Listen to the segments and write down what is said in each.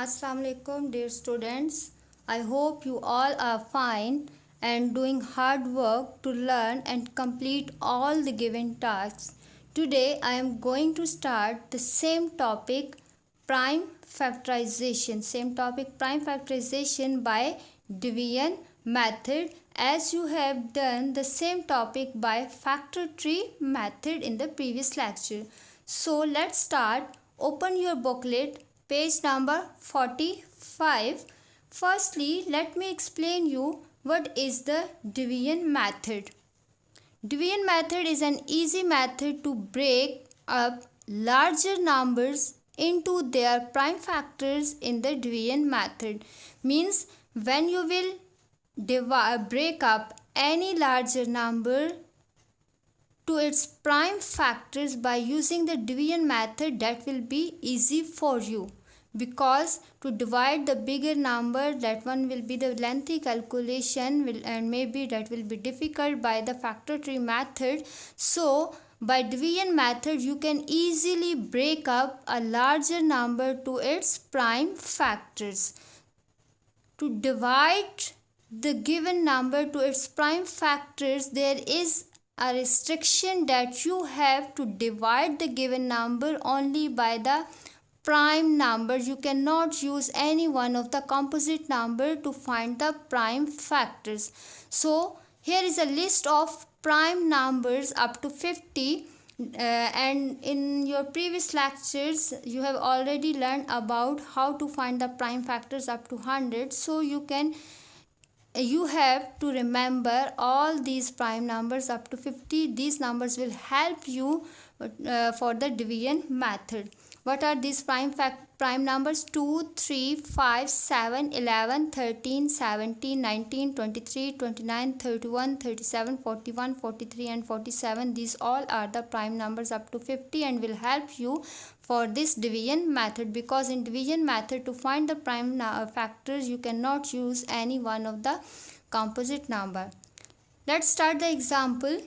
Assalamu alaikum, dear students. I hope you all are fine and doing hard work to learn and complete all the given tasks. Today I am going to start the same topic prime factorization. Prime factorization by division method, as you have done the same topic by factor tree method in the previous lecture. So let's start. Open your booklet, page number 45. Firstly, let me explain you what is the division method. Division method is an easy method to break up larger numbers into their prime factors in the division method. Means when you will break up any larger number to its prime factors by using the division method, that will be easy for you, because to divide the bigger number, that one will be the lengthy calculation and maybe that will be difficult by the factor tree method. So by division method you can easily break up a larger number to its prime factors. To divide the given number to its prime factors, there is a restriction that you have to divide the given number only by the prime number. You cannot use any one of the composite number to find the prime factors. So here is a list of prime numbers up to 50. And in your previous lectures you have already learned about how to find the prime factors up to 100. So you have to remember all these prime numbers up to 50. These numbers will help you for the division method. What are these prime numbers? 2, 3, 5, 7, 11, 13, 17, 19, 23, 29, 31, 37, 41, 43 and 47. These all are the prime numbers up to 50 and will help you for this division method, because in division method to find the prime factors you cannot use any one of the composite number. Let's start the example.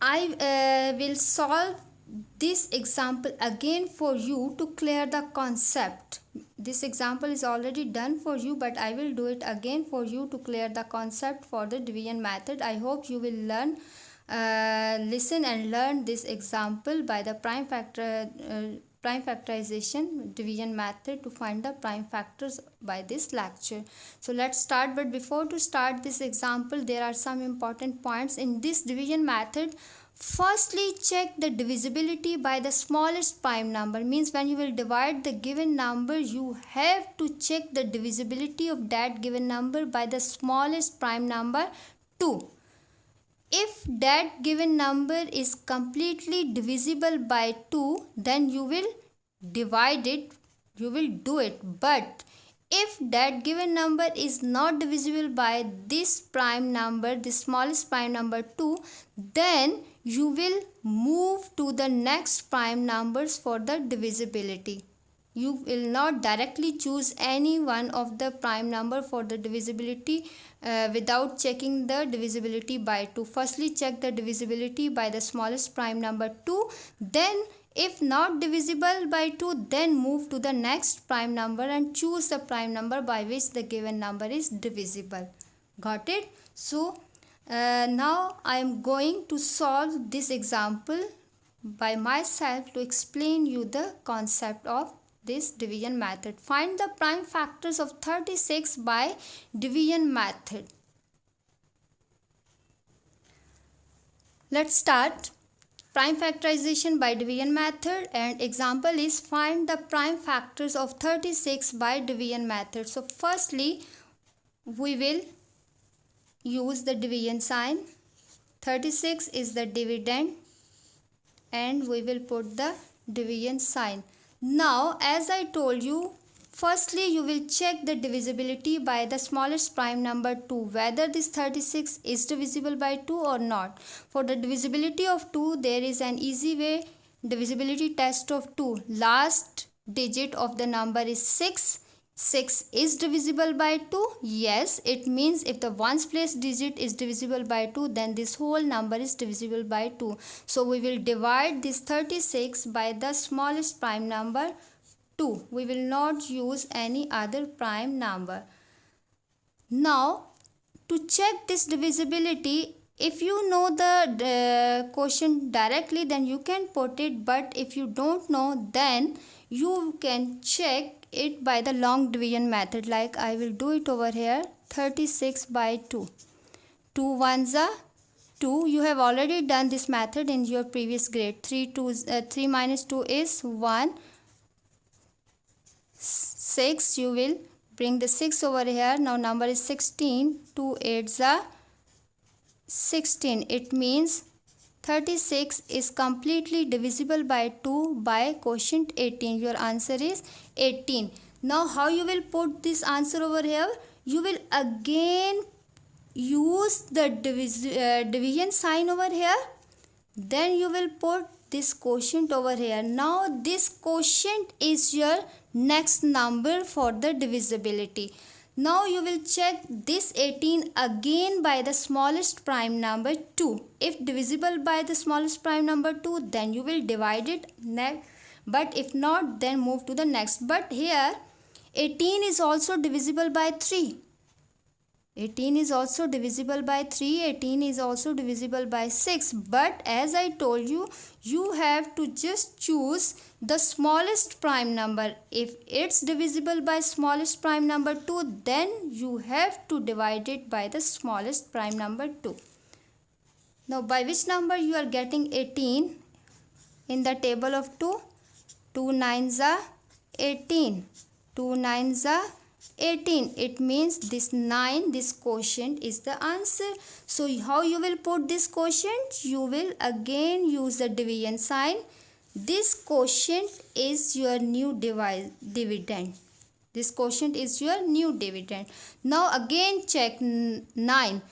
I will solve this example again for you to clear the concept. This example is already done for you, but I will do it again for you to clear the concept for the division method. I hope you will listen and learn this example by the prime factorization division method to find the prime factors by this lecture. So let's start. But before to start this example, there are some important points in this division method. Firstly, check the divisibility by the smallest prime number. Means when you will divide the given number, you have to check the divisibility of that given number by the smallest prime number 2. If that given number is completely divisible by 2, then you will divide it, you will do it. But if that given number is not divisible by this prime number, the smallest prime number 2, then you will move to the next prime numbers for the divisibility. You will not directly choose any one of the prime number for the divisibility without checking the divisibility by 2. Firstly, check the divisibility by the smallest prime number 2. Then if not divisible by 2, then move to the next prime number and choose the prime number by which the given number is divisible. Got it? So now I am going to solve this example by myself to explain you the concept of this division method. Find the prime factors of 36 by division method. Let's start. Prime factorization by division method, and example is find the prime factors of 36 by division method. So firstly we will use the division sign. 36 is the dividend and we will put the division sign. Now as I told you, firstly you will check the divisibility by the smallest prime number 2, whether this 36 is divisible by 2 or not. For the divisibility of 2, there is an easy way. Divisibility test of 2, last digit of the number is 6. 6 is divisible by 2. Yes, it means if the ones place digit is divisible by 2, then this whole number is divisible by 2. So we will divide this 36 by the smallest prime number 2. We will not use any other prime number. Now, to check this divisibility, if you know the quotient directly, then you can put it, but if you don't know, then you can check it by the long division method, like I will do it over here. 36 by 2. 2 ones are 2. You have already done this method in your previous grade. 3 minus 2 is 1. 6. You will bring the 6 over here. Now number is 16. 2 8s are 16. It means 36 is completely divisible by 2 by quotient 18. Your answer is 18. Now how you will put this answer over here? You will again use the division sign over here. Then you will put this quotient over here. Now this quotient is your next number for the divisibility. Now you will check this 18 again by the smallest prime number 2. If divisible by the smallest prime number 2, then you will divide it next. But if not, then move to the next. But here 18 is also divisible by 3. 18 is also divisible by 3. 18 is also divisible by 6. But as I told you, you have to just choose the smallest prime number. If it's divisible by smallest prime number 2, then you have to divide it by the smallest prime number 2. Now by which number you are getting 18 in the table of 2? 2 9s are 18. 2 9s are 18. It means this 9, this quotient is the answer. So how you will put this quotient? You will again use the division sign. This quotient is your new dividend. This quotient is your new dividend. Now again check 9.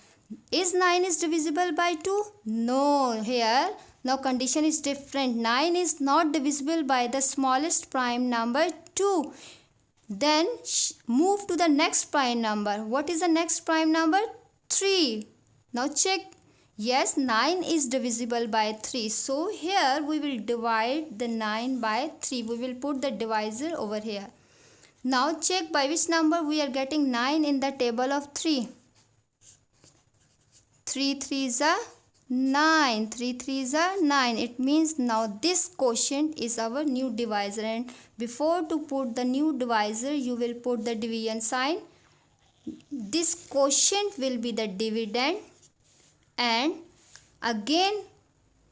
Is 9 is divisible by 2? No, here now condition is different. 9 is not divisible by the smallest prime number 2. Then move to the next prime number. What is the next prime number? 3. Now check. Yes, 9 is divisible by 3. So here we will divide the 9 by 3. We will put the divisor over here. Now check by which number we are getting 9 in the table of 3. 3 3s are 9. 3 3s are 9. It means now this quotient is our new divisor, and before to put the new divisor you will put the division sign. This quotient will be the dividend, and again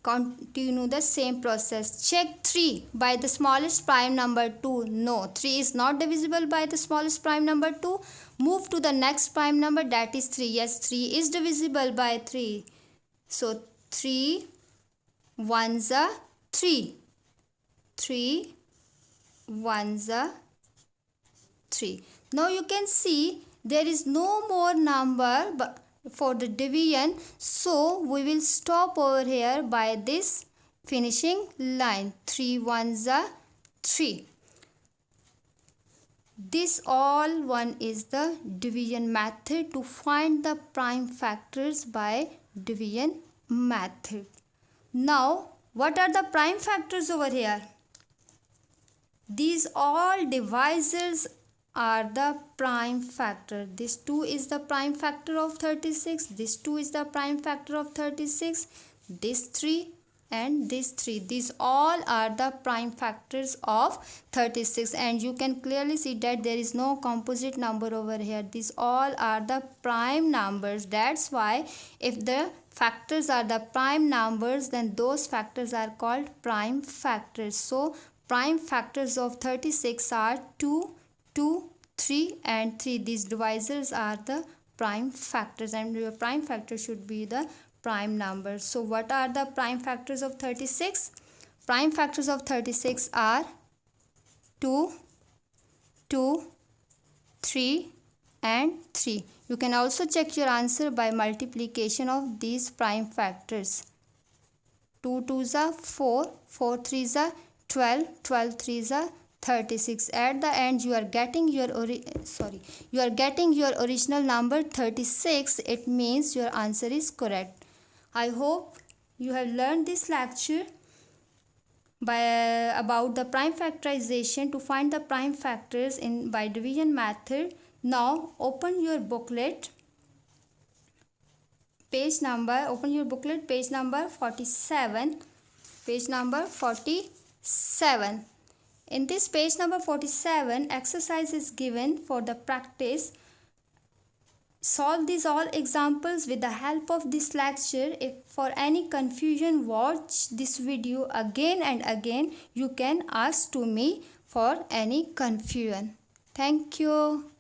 continue the same process. Check 3 by the smallest prime number 2. No, 3 is not divisible by the smallest prime number 2. Move to the next prime number, that is 3. Yes, 3 is divisible by 3. So 3 1s are 3. 3 1s are 3. Now you can see there is no more number but for the division, so we will stop over here by this finishing line. 3 1s are 3. This all one is the division method to find the prime factors by division method. Now what are the prime factors over here? These all divisors are the prime factor. This 2 is the prime factor of 36. This 2 is the prime factor of 36. This 3 and this 3. These all are the prime factors of 36, and you can clearly see that there is no composite number over here. These all are the prime numbers. That's why if the factors are the prime numbers, then those factors are called prime factors. So prime factors of 36 are 2, 2, 3 and 3. These divisors are the prime factors, and your prime factor should be the prime number. So what are the prime factors of 36? Prime factors of 36 are 2, 2, 3 and 3. You can also check your answer by multiplication of these prime factors. 2 2s are 4, 4 3s are 12, 12 3s are 36. At the end you are getting your original number 36. It means your answer is correct. I hope you have learned this lecture. about the prime factorization to find the prime factors in by division method. Now open your booklet, page number 47, page number 47. In this page number 47, exercise is given for the practice. Solve these all examples with the help of this lecture. If for any confusion, watch this video again and again. You can ask to me for any confusion. Thank you.